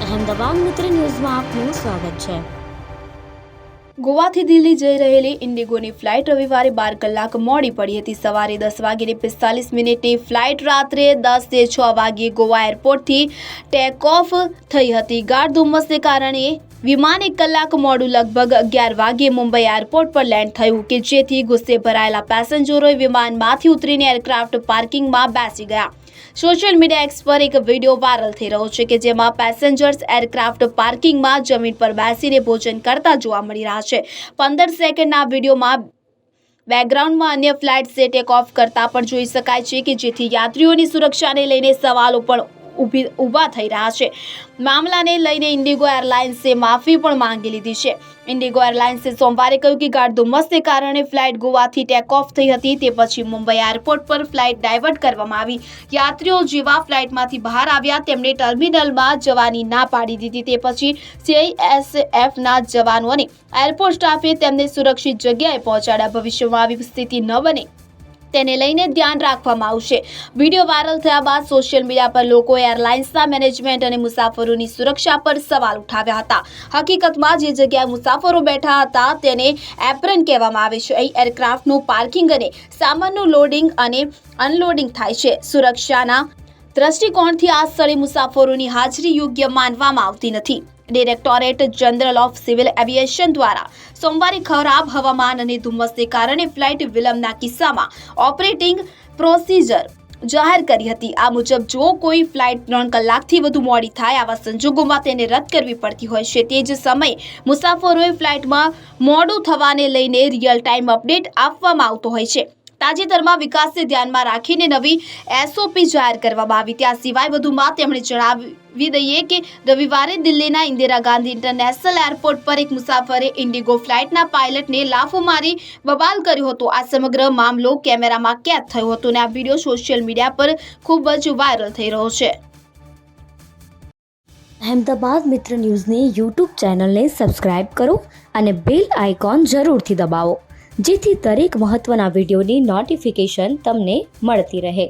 અહેમદાબાદ મિત્ર ન્યૂઝમાં આપનું સ્વાગત છે। ગોવાથી દિલ્હી જઈ રહેલી ઇન્ડિગોની ફ્લાઇટ રવિવારે 12 કલાક મોડી પડી હતી। સવારે 10:45ની ફ્લાઇટ રાત્રે 10:06 વાગ્યે ગોવા એરપોર્ટથી ટેક ઓફ થઈ હતી। ગાઢ ધુમ્મસને કારણે વિમાન 1 કલાક મોડું લગભગ 11 વાગ્યે મુંબઈ એરપોર્ટ પર લેન્ડ થયું કે જેથી ગુસ્સે ભરાયેલા પેસેન્જરોએ વિમાનમાંથી ઉતરીને એરક્રાફ્ટ પાર્કિંગમાં બેસી ગયા। સોશિયલ મીડિયા એક્સ પર એક વિડીયો વાયરલ થઈ રહ્યો છે કે જેમાં પેસેન્જર્સ એરક્રાફ્ટ પાર્કિંગમાં જમીન પર બેસીને ભોજન કરતા જોવા મળી રહ્યા છે। 15 સેકન્ડના વિડીયોમાં બેકગ્રાઉન્ડમાં અન્ય ફ્લાઇટ્સે ટેક ઓફ કરતા પણ જોઈ શકાય છે કે જેથી યાત્રીઓની સુરક્ષાને લઈને સવાલો પણ ઊભા થઈ રહ્યા છે। મામલાને લઈને ઇન્ડિગો એરલાઇન્સે માફી પણ માંગી લીધી છે। ઇન્ડિગો એરલાઇન્સે સોમવારે કહ્યું કે ગાઢ ધુમ્મસને કારણે ફ્લાઇટ ગોવાથી ટેક ઓફ થઈ હતી તે પછી મુંબઈ એરપોર્ટ પર ફ્લાઇટ ડાયવર્ટ કરવામાં આવી। યાત્રીઓ જેવા ફ્લાઇટમાંથી બહાર આવ્યા તેમને ટર્મિનલમાં જવાની ના પાડી દીધી તે પછી CISFના જવાનો અને એરપોર્ટ સ્ટાફે તેમને સુરક્ષિત જગ્યાએ પહોંચાડ્યા। ભવિષ્યમાં આવી સ્થિતિ ન બને તેને લઈને ધ્યાન રાખવામાં આવશે। વિડીયો વાયરલ થયા બાદ સોશિયલ મીડિયા પર લોકોએ એરલાઇન્સના મેનેજમેન્ટ અને મુસાફરોની સુરક્ષા પર સવાલ ઉઠાવ્યા હતા। હકીકતમાં જે જગ્યાએ મુસાફરો બેઠા હતા તેને એપ્રન કહેવામાં આવે છે। અહીં એરક્રાફ્ટનું પાર્કિંગ અને સામાનનું લોડિંગ અને અનલોડિંગ થાય છે। સુરક્ષાના દ્રષ્ટિકોણથી આ સ્થળે મુસાફરોની હાજરી યોગ્ય માનવામાં આવતી નથી। Directorate general of civil aviation દ્વારા સોમવારે ખરાબ હવામાન અને ધુમ્મસને કારણે ફ્લાઇટ વિલંબના કિસ્સામાં ઓપરેટિંગ પ્રોસિજર જાહેર કરી હતી। આ મુજબ જો કોઈ ફ્લાઇટ 3 કલાકથી વધુ મોડી થાય આવા સંજોગોમાં તેને રદ કરવી પડતી હોય છે। તે જ સમયે મુસાફરોએ ફ્લાઇટમાં મોડું થવાને લઈને રિયલ ટાઈમ અપડેટ આપવામાં આવતો હોય છે। તાજેતરમાં વિકાસને ધ્યાનમાં રાખીને નવી SOP જાહેર કરવામાં આવી। ત્યાં સિવાય વધુમાં તેમણે જણાવી દઈએ કે રવિવારે દિલ્હીના ઇન્દિરા ગાંધી ઇન્ટરનેશનલ એરપોર્ટ પર એક મુસાફરે ઇન્ડિગો ફ્લાઇટના પાયલટને લાફો મારી બબાલ કર્યો હતો। આ સમગ્ર મામલો કેમેરામાં કેદ થયો હતો અને આ વિડીયો સોશિયલ મીડિયા પર ખૂબ જ વાયરલ થઈ રહ્યો છે। અહેમદાબાદ મિત્ર ન્યૂઝની YouTube ચેનલને સબસ્ક્રાઇબ કરો અને બેલ આઇકોન જરૂરથી દબાવો જેથી દરેક મહત્વના વિડીયોની નોટિફિકેશન તમને મળતી રહે।